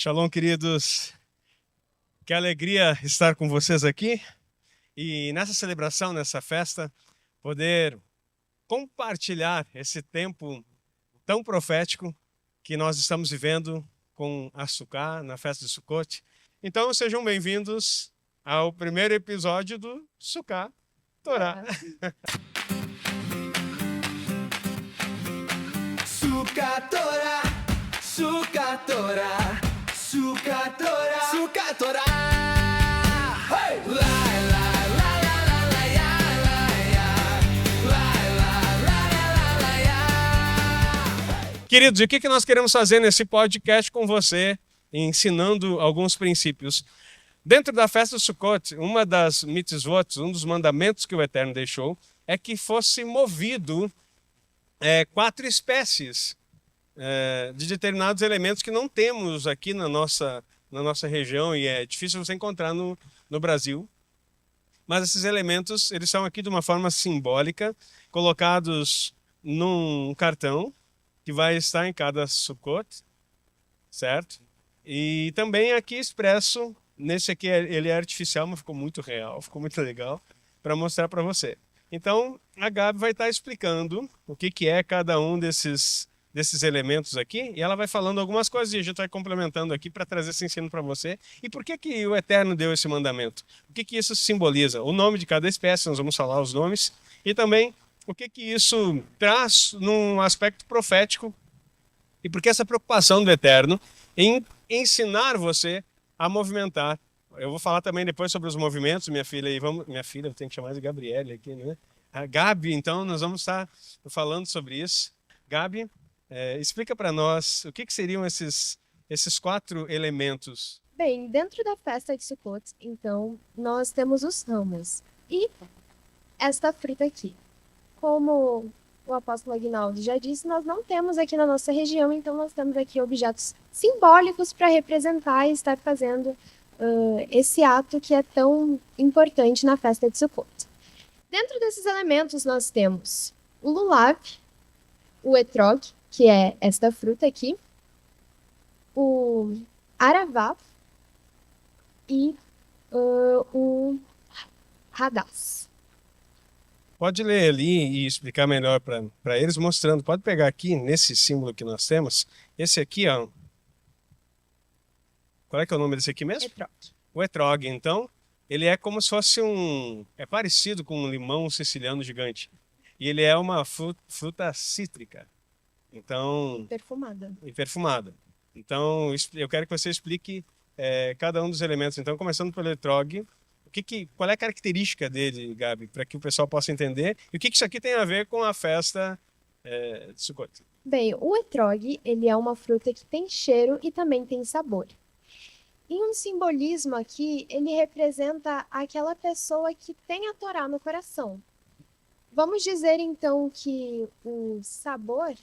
Shalom, queridos. Que alegria estar com vocês aqui e nessa celebração, nessa festa, poder compartilhar esse tempo tão profético que nós estamos vivendo com a Sukkah, na festa de Sukkot. Então, sejam bem-vindos ao primeiro episódio do Sukkah Torá. Sukkah Torá, Sukkah Torá, Sukkah Torá, Sukkah Torá. Hey! Lai, lai, lai, lai, lai, lai, lai, lai, lai, lai. Queridos, e o que nós queremos fazer nesse podcast com você, ensinando alguns princípios? Dentro da festa do Sukkot, uma das mitzvot, um dos mandamentos que o Eterno deixou, é que fosse movido 4 espécies de determinados elementos que não temos aqui na nossa região e é difícil você encontrar no Brasil. Mas esses elementos, eles são aqui de uma forma simbólica, colocados num cartão que vai estar em cada Sukkot, certo? E também aqui expresso, nesse aqui ele é artificial, mas ficou muito real, ficou muito legal, para mostrar para você. Então, a Gabi vai estar explicando o que é cada um desses elementos aqui, e ela vai falando algumas coisas e a gente vai complementando aqui para trazer esse ensino para você. E por que o Eterno deu esse mandamento? O que isso simboliza? O nome de cada espécie, nós vamos falar os nomes, e também o que isso traz num aspecto profético, e por que essa preocupação do Eterno em ensinar você a movimentar. Eu vou falar também depois sobre os movimentos, minha filha, eu tenho que chamar de Gabriele aqui, né? A Gabi, então, nós vamos estar falando sobre isso. Gabi, explica para nós o que seriam esses 4 elementos. Bem, dentro da festa de Sukkot, então, nós temos os ramos e esta fruta aqui. Como o apóstolo Aguinaldo já disse, nós não temos aqui na nossa região, então nós temos aqui objetos simbólicos para representar e estar fazendo esse ato que é tão importante na festa de Sukkot. Dentro desses elementos nós temos o lulav, o etrog, que é esta fruta aqui, o aravá e o hadass. Pode ler ali e explicar melhor para eles, mostrando. Pode pegar aqui, nesse símbolo que nós temos, esse aqui, ó. Qual é que é o nome desse aqui mesmo? Etrog. O etrog, então, ele é como se fosse é parecido com um limão siciliano gigante. E ele é uma fruta cítrica. Então, Perfumada. e perfumada. Então, eu quero que você explique cada um dos elementos. Então, começando pelo etrog, qual é a característica dele, Gabi, para que o pessoal possa entender? E o que isso aqui tem a ver com a festa de Sukkot? Bem, o etrog, ele é uma fruta que tem cheiro e também tem sabor. Em um simbolismo aqui, ele representa aquela pessoa que tem a Torá no coração. Vamos dizer, então, que o sabor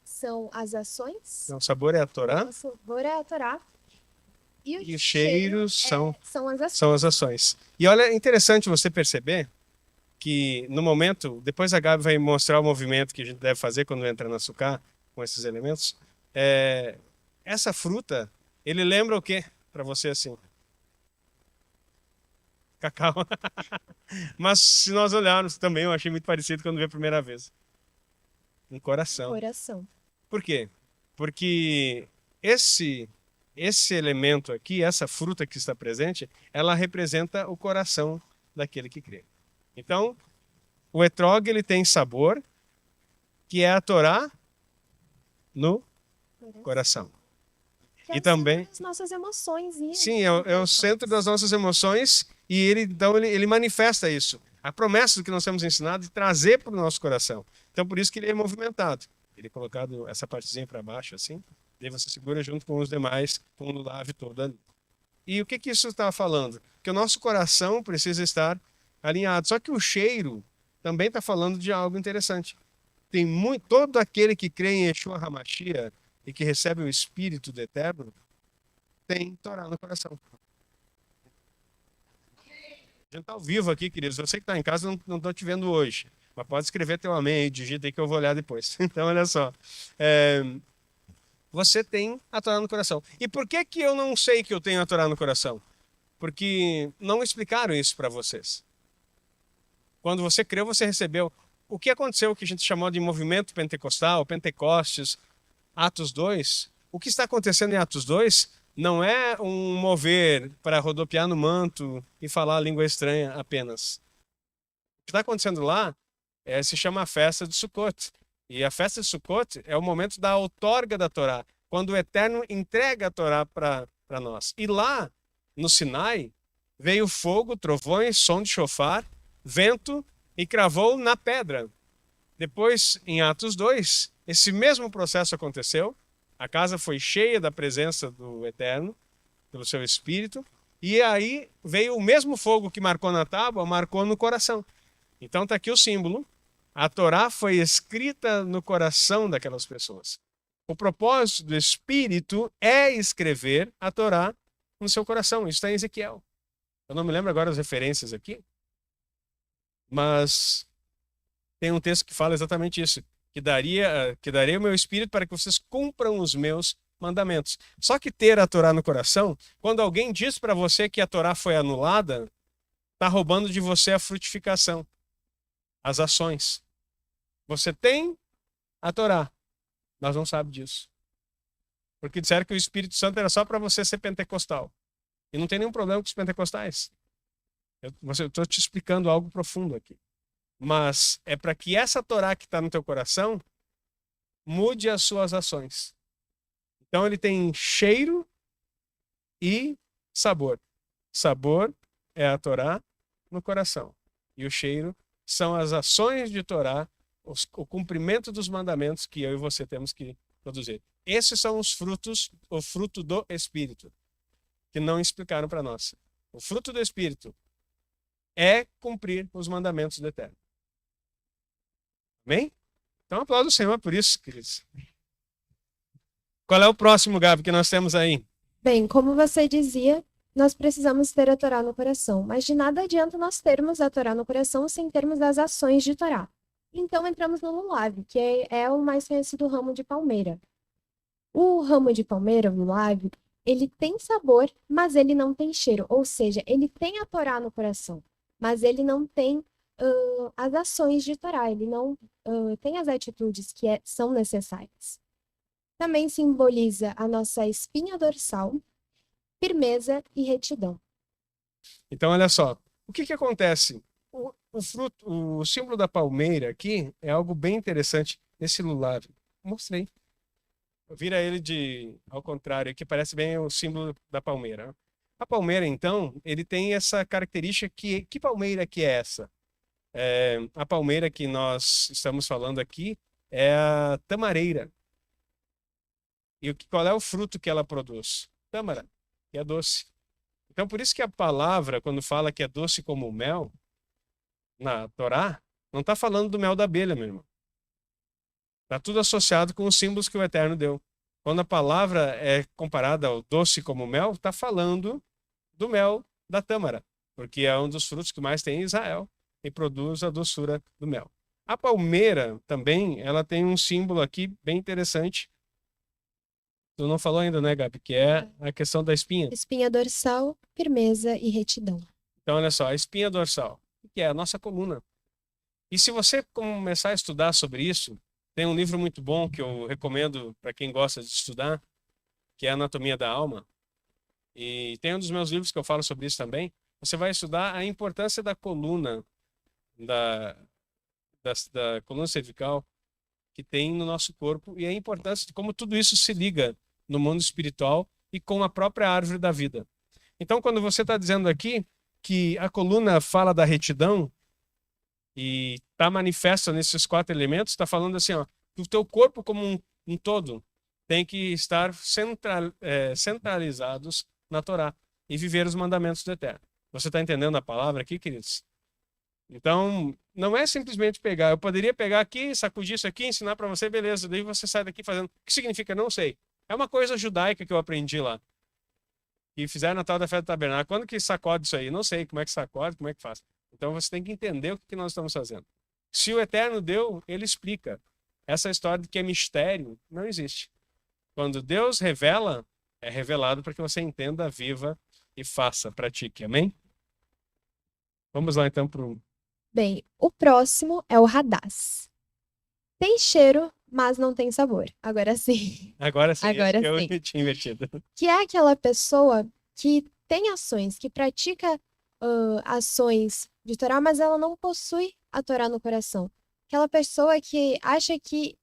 são as ações. O sabor é a Torá. O sabor é a Torá. E os cheiros são as ações. São as ações. E olha, é interessante você perceber que no momento, depois a Gabi vai mostrar o movimento que a gente deve fazer quando entra na Sukkah com esses elementos. Essa fruta, ele lembra o quê para você assim? Cacau. Mas se nós olharmos também, eu achei muito parecido quando vi a primeira vez. Um coração. Coração. Por quê? Porque esse elemento aqui, essa fruta que está presente, ela representa o coração daquele que crê. Então, o etrog, ele tem sabor, que é a Torá no coração. Que E também, as nossas emoções. sim, é o centro das nossas emoções e ele manifesta isso. A promessa do que nós temos ensinado de trazer para o nosso coração. Então, por isso que ele é movimentado. Ele é colocado essa partezinha para baixo, assim, daí você segura junto com os demais, com o lulav todo ali. E o que isso está falando? Que o nosso coração precisa estar alinhado. Só que o cheiro também está falando de algo interessante. Todo aquele que crê em Yeshua HaMashiach e que recebe o Espírito do Eterno, tem Torá no coração. A gente está ao vivo aqui, queridos. Você que está em casa, não estou te vendo hoje. Mas pode escrever teu amém aí, digita aí que eu vou olhar depois. Então, olha só. você tem a Torá no coração. E por que que eu não sei que eu tenho a Torá no coração? Porque não explicaram isso para vocês. Quando você creu, você recebeu. O que aconteceu que a gente chamou de movimento pentecostal, Pentecostes, Atos 2? O que está acontecendo em Atos 2 não é um mover para rodopiar no manto e falar a língua estranha apenas. O que está acontecendo lá se chama a festa de Sukkot. E a festa de Sukkot é o momento da outorga da Torá, quando o Eterno entrega a Torá para nós. E lá, no Sinai, veio fogo, trovões, som de chofar, vento e cravou na pedra. Depois, em Atos 2, esse mesmo processo aconteceu. A casa foi cheia da presença do Eterno, pelo seu Espírito, e aí veio o mesmo fogo que marcou na tábua, marcou no coração. Então está aqui o símbolo. A Torá foi escrita no coração daquelas pessoas. O propósito do Espírito é escrever a Torá no seu coração. Isso está em Ezequiel. Eu não me lembro agora as referências aqui, mas tem um texto que fala exatamente isso, que darei o meu Espírito para que vocês cumpram os meus mandamentos. Só que ter a Torá no coração, quando alguém diz para você que a Torá foi anulada, está roubando de você a frutificação, as ações. Você tem a Torá, mas não sabe disso. Porque disseram que o Espírito Santo era só para você ser pentecostal. E não tem nenhum problema com os pentecostais. Eu estou te explicando algo profundo aqui. Mas é para que essa Torá que está no teu coração mude as suas ações. Então ele tem cheiro e sabor. Sabor é a Torá no coração. E o cheiro são as ações de Torá, o cumprimento dos mandamentos que eu e você temos que produzir. Esses são os frutos, o fruto do Espírito, que não explicaram para nós. O fruto do Espírito é cumprir os mandamentos do Eterno. Amém? Então aplaudo o Senhor por isso, queridos. Qual é o próximo, Gabi, que nós temos aí? Bem, como você dizia, nós precisamos ter a Torá no coração, mas de nada adianta nós termos a Torá no coração sem termos as ações de Torá. Então entramos no lulav, que é o mais conhecido ramo de palmeira. O ramo de palmeira, o lulav, ele tem sabor, mas ele não tem cheiro. Ou seja, ele tem a Torá no coração, mas ele não tem as ações de Torá, ele não tem as atitudes que são necessárias. Também simboliza a nossa espinha dorsal, firmeza e retidão. Então, olha só. O que acontece? O símbolo da palmeira aqui é algo bem interessante nesse lulav. Mostrei. Vira ele ao contrário, que parece bem o símbolo da palmeira. A palmeira, então, ele tem essa característica que palmeira que é essa? A palmeira que nós estamos falando aqui é a tamareira. E qual é o fruto que ela produz? Tâmara, que é doce. Então, por isso que a palavra, quando fala que é doce como o mel, na Torá, não está falando do mel da abelha, meu irmão. Está tudo associado com os símbolos que o Eterno deu. Quando a palavra é comparada ao doce como o mel, está falando do mel da tâmara, porque é um dos frutos que mais tem em Israel e produz a doçura do mel. A palmeira também, ela tem um símbolo aqui bem interessante. Tu não falou ainda, né, Gabi? Que é a questão da espinha. Espinha dorsal, firmeza e retidão. Então, olha só, a espinha dorsal, que é a nossa coluna. E se você começar a estudar sobre isso, tem um livro muito bom que eu recomendo para quem gosta de estudar, que é Anatomia da Alma. E tem um dos meus livros que eu falo sobre isso também. Você vai estudar a importância da coluna, da coluna cervical que tem no nosso corpo e a importância de como tudo isso se liga no mundo espiritual e com a própria árvore da vida. Então, quando você está dizendo aqui que a coluna fala da retidão e está manifesta nesses 4 elementos, está falando assim, ó, que o teu corpo como um todo tem que estar centralizados na Torá e viver os mandamentos do Eterno. Você está entendendo a palavra aqui, queridos? Então, não é simplesmente pegar. Eu poderia pegar aqui, sacudir isso aqui, ensinar para você, beleza. Daí você sai daqui fazendo. O que significa? Não sei. É uma coisa judaica que eu aprendi lá. E fizeram na tal da festa do tabernáculo. Quando que sacode isso aí? Não sei como é que sacode, como é que faz. Então você tem que entender o que nós estamos fazendo. Se o Eterno deu, ele explica. Essa história de que é mistério não existe. Quando Deus revela, é revelado para que você entenda, viva e faça, pratique. Amém? Vamos lá então para o... Bem, o próximo é o Hadás. Tem cheiro, mas não tem sabor. Agora sim. Agora sim, esse Agora que eu sim. tinha invertido. Que é aquela pessoa que tem ações, que pratica ações de Torá, mas ela não possui a Torá no coração. Aquela pessoa que acha que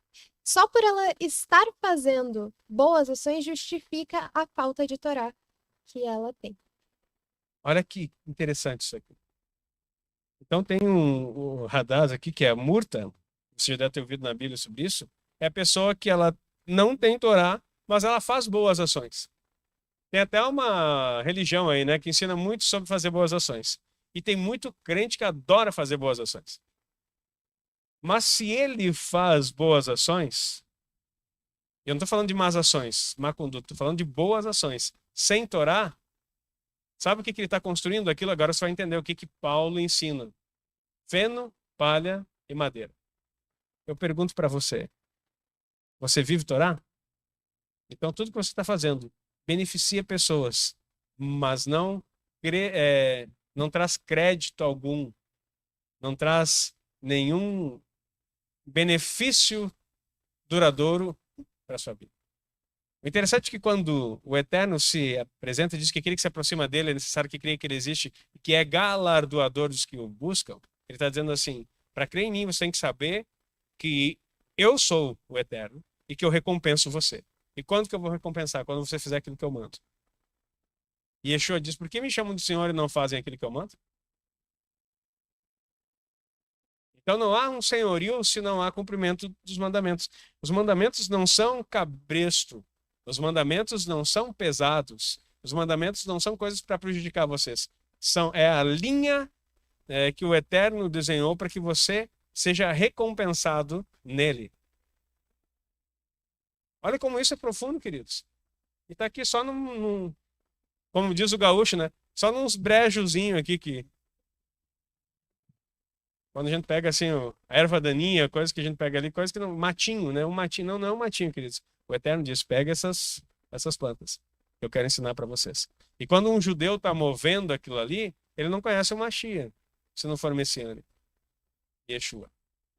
só por ela estar fazendo boas ações justifica a falta de Torá que ela tem. Olha que interessante isso aqui. Então tem o Hadaz aqui, que é a Murta, você já deve ter ouvido na Bíblia sobre isso, é a pessoa que ela não tem Torá, mas ela faz boas ações. Tem até uma religião aí, né, que ensina muito sobre fazer boas ações. E tem muito crente que adora fazer boas ações. Mas se ele faz boas ações, eu não estou falando de más ações, má conduta, estou falando de boas ações, sem Torá, sabe o que ele está construindo aquilo? Agora você vai entender o que Paulo ensina. Feno, palha e madeira. Eu pergunto para você, você vive Torá? Então tudo que você está fazendo beneficia pessoas, mas não traz crédito algum, não traz nenhum benefício duradouro para a sua vida. O interessante é que quando o Eterno se apresenta e diz que aquele que se aproxima dele é necessário que creia que ele existe e que é galardoador dos que o buscam, ele está dizendo assim, para crer em mim você tem que saber que eu sou o Eterno e que eu recompenso você. E quando que eu vou recompensar? Quando você fizer aquilo que eu mando. E Yeshua diz, por que me chamam de Senhor e não fazem aquilo que eu mando? Então não há um senhorio se não há cumprimento dos mandamentos. Os mandamentos não são cabresto. Os mandamentos não são pesados. Os mandamentos não são coisas para prejudicar vocês. É a linha que o Eterno desenhou para que você seja recompensado nele. Olha como isso é profundo, queridos. E está aqui só como diz o gaúcho, né? Só nos brejozinhos aqui que... Quando a gente pega assim a erva daninha, coisa que a gente pega ali, coisa que não... Matinho, né? Um matinho. Não é um matinho, queridos. O Eterno diz, pega essas plantas que eu quero ensinar para vocês. E quando um judeu está movendo aquilo ali, ele não conhece o Mashiach, se não for messiânico. Yeshua.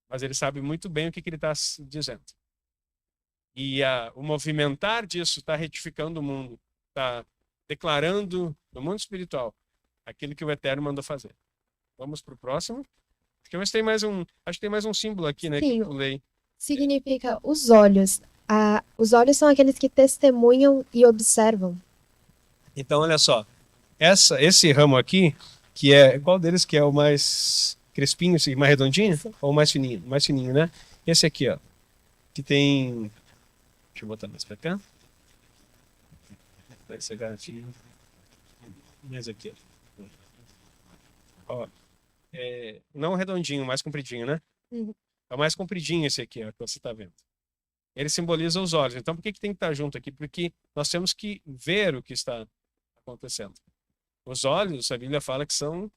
Mas ele sabe muito bem o que ele está dizendo. E o movimentar disso está retificando o mundo, está declarando no mundo espiritual aquilo que o Eterno mandou fazer. Vamos para o próximo. Acho que tem mais um símbolo aqui, né? Sim, que eu pulei. significa os olhos. Os olhos são aqueles que testemunham e observam. Então, olha só. Esse ramo aqui, que é... Qual deles que é o mais crespinho, assim, mais redondinho? Sim. Ou o mais fininho? Mais fininho, né? Esse aqui, ó. Que tem... Deixa eu botar mais pra cá. Vai ser gatinho. Mais aqui, ó. Não redondinho, mais compridinho, né? Uhum. É o mais compridinho esse aqui, ó, que você tá vendo. Ele simboliza os olhos. Então, por que tem que estar junto aqui? Porque nós temos que ver o que está acontecendo. Os olhos, a Bíblia fala que são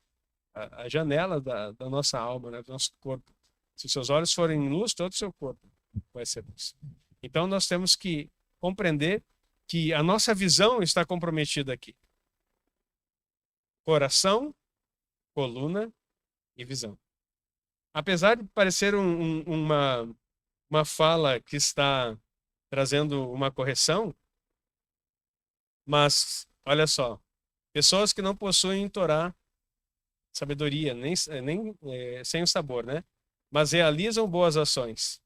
a janela da nossa alma, né, do nosso corpo. Se os seus olhos forem luz, todo o seu corpo vai ser luz. Então, nós temos que compreender que a nossa visão está comprometida aqui. Coração, coluna e visão. Apesar de parecer uma fala que está trazendo uma correção, mas, olha só, pessoas que não possuem Torá, sabedoria, nem sem o sabor, né? Mas realizam boas ações.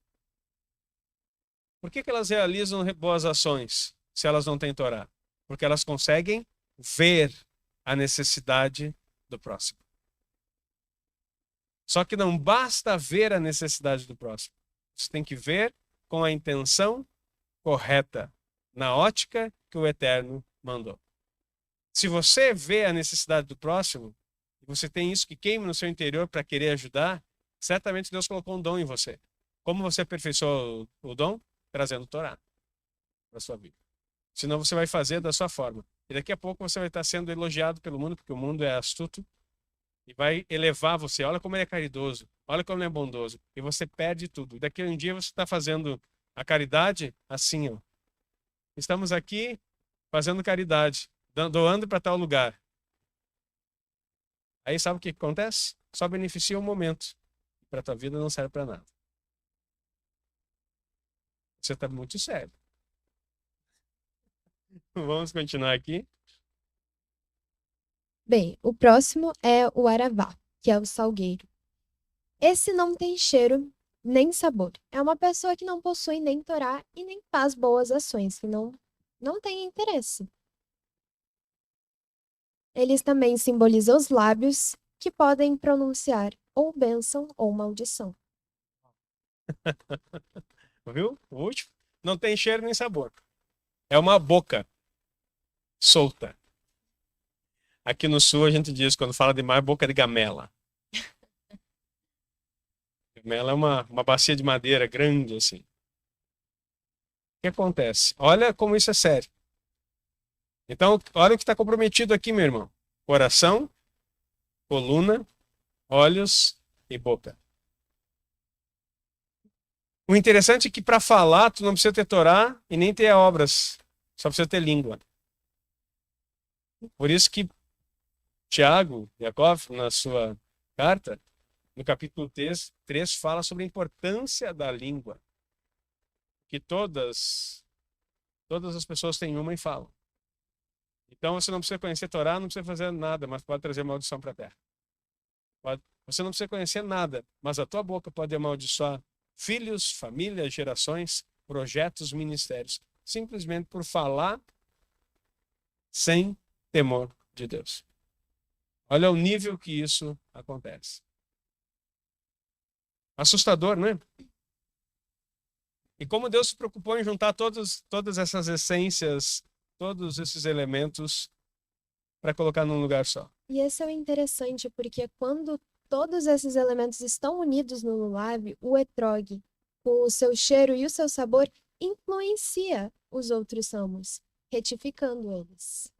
Por que elas realizam boas ações se elas não têm Torá? Porque elas conseguem ver a necessidade do próximo. Só que não basta ver a necessidade do próximo. Você tem que ver com a intenção correta, na ótica que o Eterno mandou. Se você vê a necessidade do próximo, e você tem isso que queima no seu interior para querer ajudar, certamente Deus colocou um dom em você. Como você aperfeiçoou o dom? Trazendo Torá para a sua vida. Senão você vai fazer da sua forma. E daqui a pouco você vai estar sendo elogiado pelo mundo, porque o mundo é astuto, e vai elevar você. Olha como ele é caridoso, olha como ele é bondoso. E você perde tudo. E daqui a um dia você está fazendo a caridade assim, ó. estamos aqui fazendo caridade, doando para tal lugar. Aí sabe o que acontece? Só beneficia um momento. Para a tua vida não serve para nada. Você está muito sério. Vamos continuar aqui. Bem, o próximo é o aravá, que é o salgueiro. Esse não tem cheiro nem sabor. É uma pessoa que não possui nem Torá e nem faz boas ações, que não tem interesse. Eles também simbolizam os lábios, que podem pronunciar ou bênção ou maldição. Viu? O último. Não tem cheiro nem sabor. É uma boca solta. Aqui no sul a gente diz, quando fala de mar, boca de gamela. Gamela é uma bacia de madeira grande assim. O que acontece? Olha como isso é sério. Então, olha o que está comprometido aqui, meu irmão. Coração, coluna, olhos e boca. O interessante é que para falar, tu não precisa ter Torá e nem ter obras. Só precisa ter língua. Por isso que Tiago, Yaakov, na sua carta, no capítulo 3, fala sobre a importância da língua. Que todas as pessoas têm uma e falam. Então você não precisa conhecer Torá, não precisa fazer nada, mas pode trazer maldição para a terra. Você não precisa conhecer nada, mas a tua boca pode amaldiçoar filhos, famílias, gerações, projetos, ministérios, simplesmente por falar sem temor de Deus. Olha o nível que isso acontece. Assustador, não é? E como Deus se preocupou em juntar todas essas essências, todos esses elementos para colocar num lugar só. E esse é o interessante, porque quando todos esses elementos estão unidos no lulav, o etrog, com o seu cheiro e o seu sabor, influencia os outros ramos, retificando eles.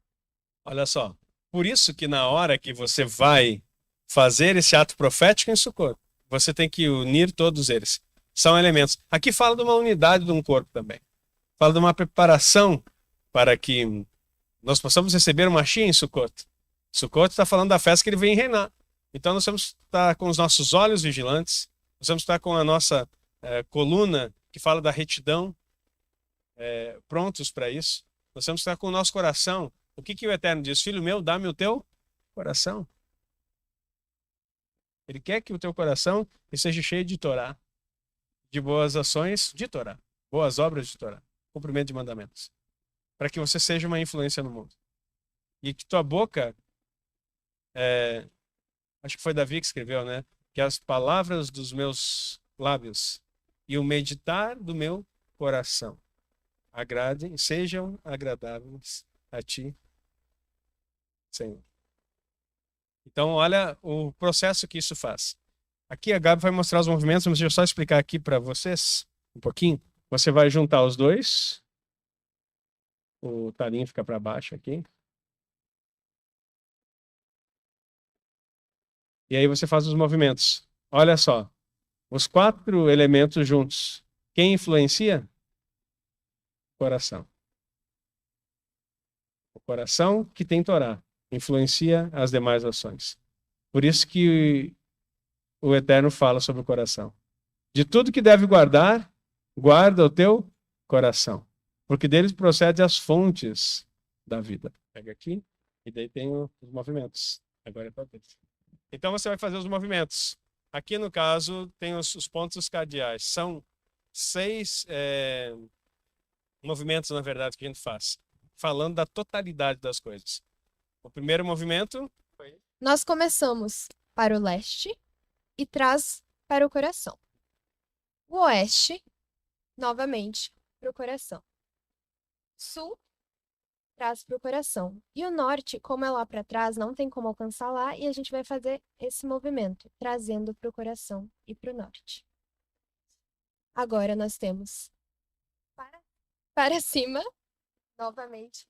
Olha só, por isso que na hora que você vai fazer esse ato profético em Sukkot, você tem que unir todos eles. São elementos. Aqui fala de uma unidade de um corpo também. Fala de uma preparação para que nós possamos receber o Mashiach em Sukkot. Sukkot está falando da festa que ele vem reinar. Então nós temos que estar com os nossos olhos vigilantes, nós temos que estar com a nossa coluna que fala da retidão, prontos para isso. Nós temos que estar com o nosso coração. O que o Eterno diz? Filho meu, dá-me o teu coração. Ele quer que o teu coração seja cheio de Torá, de boas ações de Torá, boas obras de Torá, cumprimento de mandamentos, para que você seja uma influência no mundo. E que tua boca, acho que foi Davi que escreveu, né? Que as palavras dos meus lábios e o meditar do meu coração agradem, sejam agradáveis a ti, Senhor. Então, olha o processo que isso faz. Aqui a Gabi vai mostrar os movimentos, mas deixa eu só explicar aqui para vocês um pouquinho. Você vai juntar os dois. O talinho fica para baixo aqui. E aí você faz os movimentos. Olha só. Os 4 elementos juntos. Quem influencia? O coração. O coração que tem Torá influencia as demais ações. Por isso que o Eterno fala sobre o coração. De tudo que deve guardar, guarda o teu coração. Porque deles procede as fontes da vida. Pega aqui e daí tem os movimentos. Agora é para vez. Então você vai fazer os movimentos. Aqui no caso tem os pontos cardeais. São 6 movimentos, na verdade, que a gente faz. Falando da totalidade das coisas. O primeiro movimento foi... Nós começamos para o leste e traz para o coração. O oeste, novamente, para o coração. Sul, traz para o coração. E o norte, como é lá para trás, não tem como alcançar lá, e a gente vai fazer esse movimento, trazendo para o coração e para o norte. Agora nós temos para cima, novamente,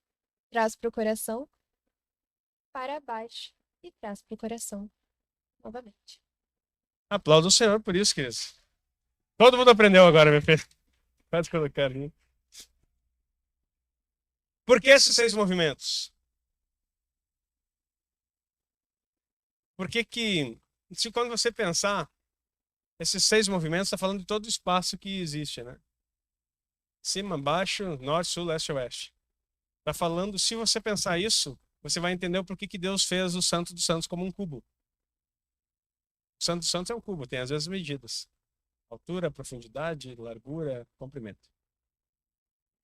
traz para o coração, para baixo e traz para o coração, novamente. Aplauda o Senhor por isso, queridos. Todo mundo aprendeu agora, meu filho. Pode colocar ali. Por que esses 6 movimentos? Por que que, se quando você pensar, esses 6 movimentos está falando de todo o espaço que existe, né? Cima, baixo, norte, sul, leste, oeste. Está falando, se você pensar isso, você vai entender o porquê que Deus fez o Santo dos Santos como um cubo. O Santo dos Santos é um cubo, tem as mesmas medidas. Altura, profundidade, largura, comprimento.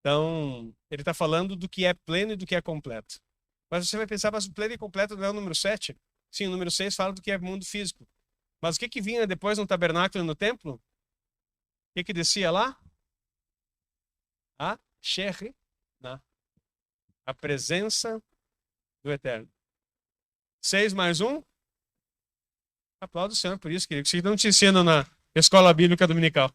Então, ele está falando do que é pleno e do que é completo. Mas você vai pensar, mas o pleno e completo não é o número 7? Sim, o número 6 fala do que é mundo físico. Mas o que que vinha depois no tabernáculo e no templo? O que que descia lá? A Shekhinah, a presença do Eterno. 6 mais 1? Aplauda o Senhor por isso, querido. Que não te ensinam na escola bíblica dominical.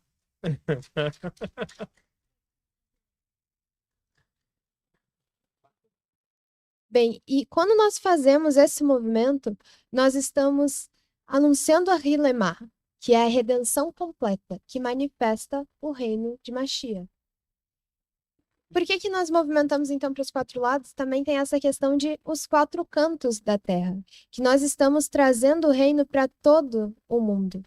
Bem, e quando nós fazemos esse movimento, nós estamos anunciando a Rilemá, que é a redenção completa, que manifesta o reino de Mashiach. Por que que nós movimentamos então para os 4 lados? Também tem essa questão de os 4 cantos da terra, que nós estamos trazendo o reino para todo o mundo.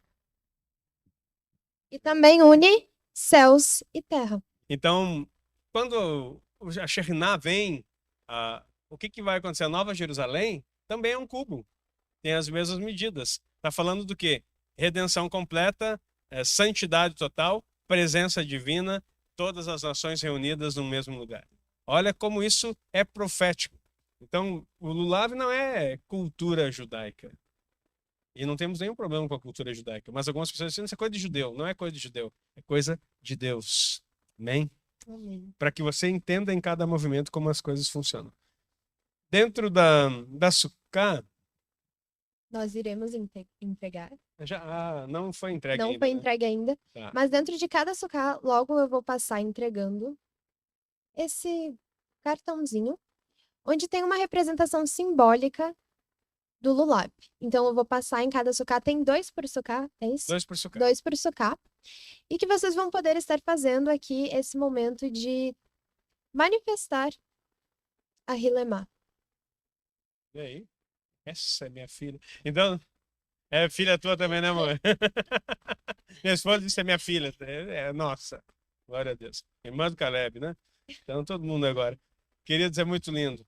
E também une céus e terra. Então, quando a Shekhinah vem, o que que vai acontecer? A Nova Jerusalém também é um cubo. Tem as mesmas medidas. Está falando do quê? Redenção completa, santidade total, presença divina, todas as nações reunidas no mesmo lugar. Olha como isso é profético. Então, o Lulav não é cultura judaica. E não temos nenhum problema com a cultura judaica. Mas algumas pessoas dizem, isso é coisa de judeu. Não é coisa de judeu. É coisa de Deus. Amém? Amém. Para que você entenda em cada movimento como as coisas funcionam. Dentro da Sukkah, Nós iremos entregar. não foi entregue Não ainda, foi né? entregue ainda, Tá. mas dentro de cada sucá, logo eu vou passar entregando esse cartãozinho, onde tem uma representação simbólica do Lulab. Então eu vou passar em cada sucá, tem 2 por sucá, é isso? 2 por Sukkah. 2 por sucá. E que vocês vão poder estar fazendo aqui esse momento de manifestar a Rilemá. E aí? Essa é minha filha. Então, é filha tua também, né, amor? Minha esposa disse que é minha filha. Nossa, glória a Deus. Irmã do Caleb, né? Então, todo mundo agora. Queridos, é muito lindo.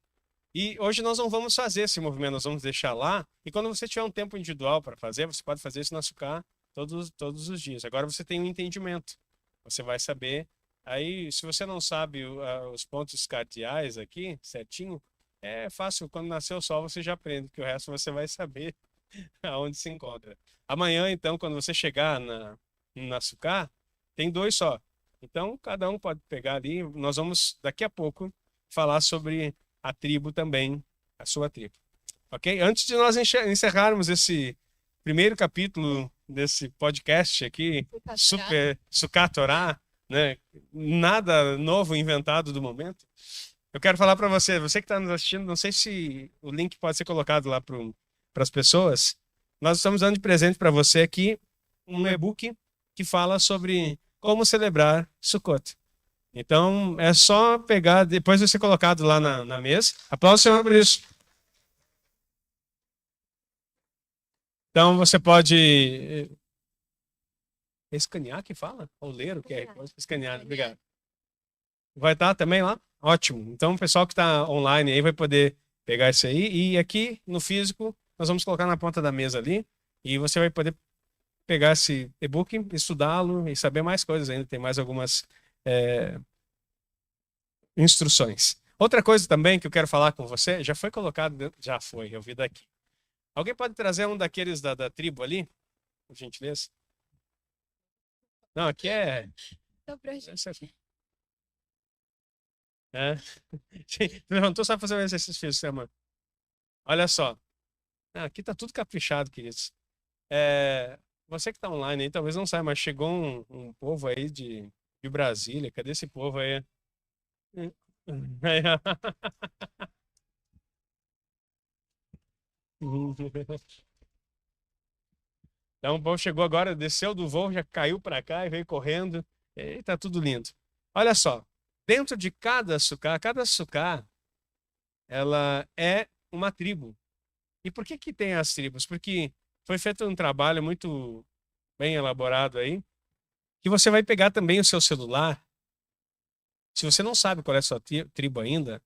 E hoje nós não vamos fazer esse movimento, nós vamos deixar lá. E quando você tiver um tempo individual para fazer, você pode fazer isso na Sukkah todos os dias. Agora você tem um entendimento. Você vai saber. Aí, se você não sabe os pontos cardeais aqui, certinho, é fácil. Quando nascer o sol, você já aprende, que o resto você vai saber aonde se encontra. Amanhã, então, quando você chegar na Sukkah, tem 2 só. Então, cada um pode pegar ali. Nós vamos, daqui a pouco, falar sobre a tribo também, a sua tribo. Ok? Antes de nós encerrarmos esse primeiro capítulo desse podcast aqui, super Sukkah Torá, né? Nada novo inventado do momento. Eu quero falar para você que está nos assistindo, não sei se o link pode ser colocado lá para as pessoas. Nós estamos dando de presente para você aqui um e-book que fala sobre como celebrar Sukkot. Então, é só pegar, depois vai ser colocado lá na mesa. Aplausos, Senhor, por isso. Então, você pode escanear que fala? Ou ler o que é? Escanear, obrigado. Vai estar também lá? Ótimo. Então, o pessoal que está online aí vai poder pegar isso aí. E aqui, no físico, nós vamos colocar na ponta da mesa ali. E você vai poder pegar esse e-book, estudá-lo e saber mais coisas ainda. Tem mais algumas instruções. Outra coisa também que eu quero falar com você, já foi colocado dentro? Já foi, eu vi daqui. Alguém pode trazer um daqueles da tribo ali? Por gentileza? Não, aqui é... Essa aqui. Levantou só para fazer um exercício físico, semana. Olha só. Aqui tá tudo caprichado, queridos. Você que está online aí, talvez não saiba, mas chegou um povo aí de Brasília. Cadê esse povo aí? Então o povo chegou agora, desceu do voo, já caiu para cá e veio correndo. E tá tudo lindo. Olha só. dentro de cada sucá, ela é uma tribo. E por que tem as tribos? Porque foi feito um trabalho muito bem elaborado aí, que você vai pegar também o seu celular. Se você não sabe qual é a sua tribo ainda,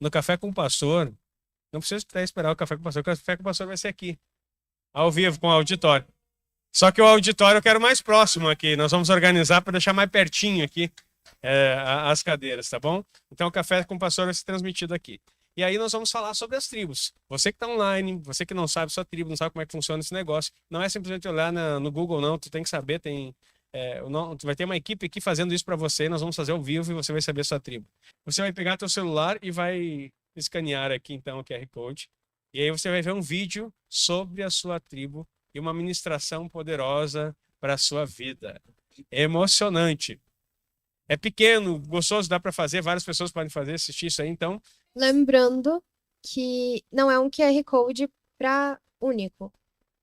no Café com o Pastor, não precisa até esperar o Café com o Pastor, porque o Café com o Pastor vai ser aqui, ao vivo, com o auditório. Só que o auditório eu quero mais próximo aqui. Nós vamos organizar para deixar mais pertinho aqui as cadeiras, tá bom? Então o Café com o Pastor vai ser transmitido aqui. E aí nós vamos falar sobre as tribos. Você que está online, você que não sabe sua tribo, não sabe como é que funciona esse negócio, não é simplesmente olhar no Google, não. Tu tem que saber, tu vai ter uma equipe aqui fazendo isso para você, nós vamos fazer ao vivo e você vai saber sua tribo. Você vai pegar teu celular e vai escanear aqui então o QR Code. E aí você vai ver um vídeo sobre a sua tribo e uma ministração poderosa para a sua vida. É emocionante. É pequeno, gostoso, dá para fazer, várias pessoas podem fazer, assistir isso aí, então. Lembrando que não é um QR Code para único.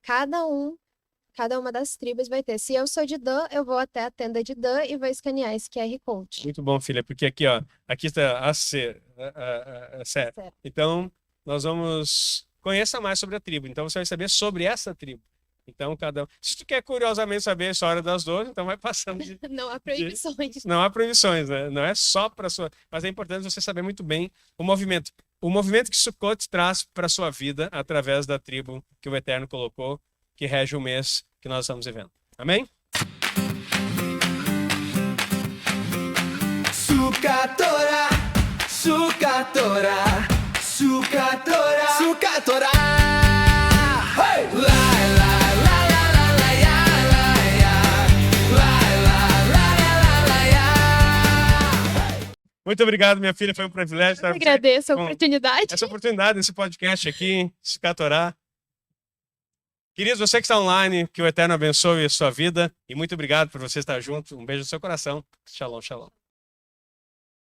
Cada uma das tribos vai ter. Se eu sou de Dan, eu vou até a tenda de Dan e vou escanear esse QR Code. Muito bom, filha, porque aqui, ó, aqui está a C. Certo. Então, nós vamos conhecer mais sobre a tribo. Então, você vai saber sobre essa tribo. Então, cada um. Se tu quer curiosamente saber a história das 12, então vai passando de. Não há proibições. Não há proibições, né? Não é só para sua. Mas é importante você saber muito bem o movimento. O movimento que Sukkot traz para sua vida através da tribo que o Eterno colocou, que rege o mês que nós estamos vivendo. Amém? Sucatora, Sucatora, Sucatora, Sucatora. Hey! Lai, lai, lai, lai, lai, lai, lai, lai, lai, lai, lai. Muito obrigado, minha filha. Foi um privilégio estar Eu agradeço a com oportunidade. essa oportunidade, esse podcast aqui, Sucatorá. Queridos, você que está online, que o Eterno abençoe a sua vida. E muito obrigado por você estar junto. Um beijo no seu coração. Shalom, shalom.